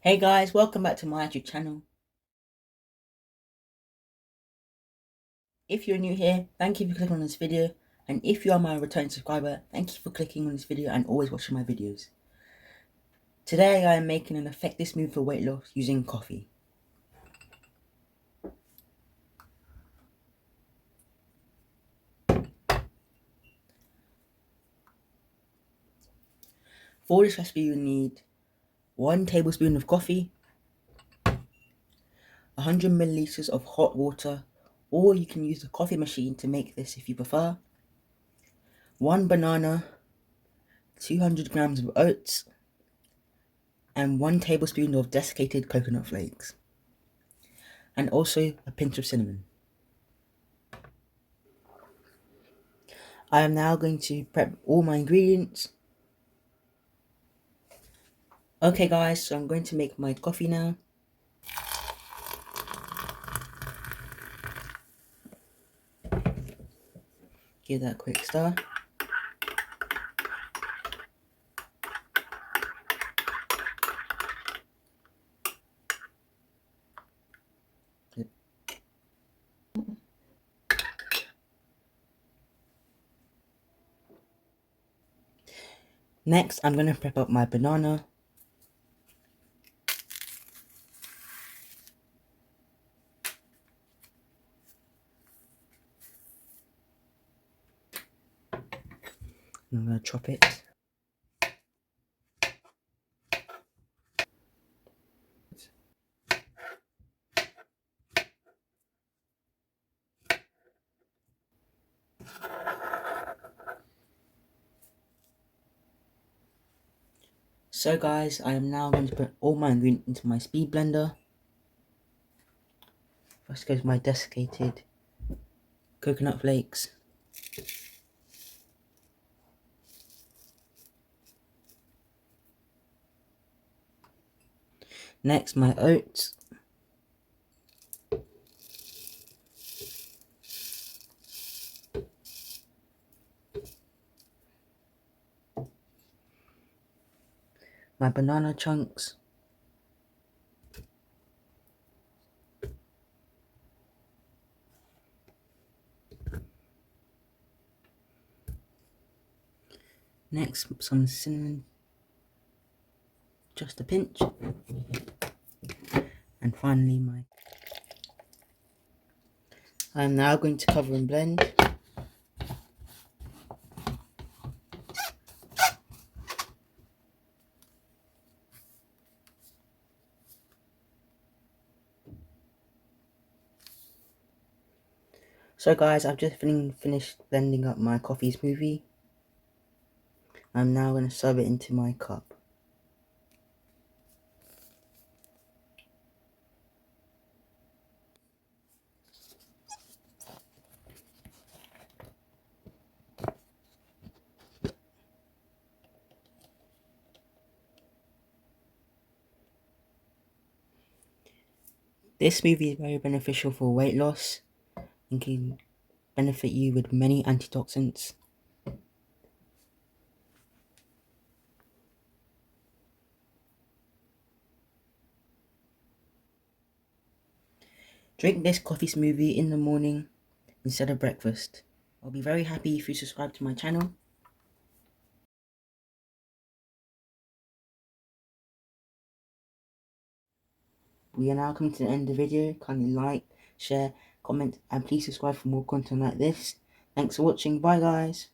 Hey guys, welcome back to my YouTube channel. If you're new here, thank you for clicking on this video, and if you are my returning subscriber, thank you for clicking on this video and always watching my videos. Today I am making an effective smoothie for weight loss using coffee. For this recipe you need 1 tablespoon of coffee, 100 milliliters of hot water, or you can use the coffee machine to make this if you prefer, 1 banana, 200 grams of oats, and 1 tablespoon of desiccated coconut flakes, and also a pinch of cinnamon. I am now going to prep all my ingredients. Okay guys, so I'm going to make my coffee now. Give that a quick stir. Next, I'm going to prep up my banana. I'm going to chop it. So guys, I am now going to put all my ingredients into my speed blender. First goes my desiccated coconut flakes. Next, my oats. My banana chunks. Next, some cinnamon. Just a pinch. And finally, I'm now going to cover and blend. So guys, I've just finished blending up my coffee smoothie. I'm now going to serve it into my cup. This smoothie is very beneficial for weight loss and can benefit you with many antioxidants. Drink this coffee smoothie in the morning instead of breakfast. I'll be very happy if you subscribe to my channel. We are now coming to the end of the video. Kindly like, share, comment, and please subscribe for more content like this. Thanks for watching. Bye guys.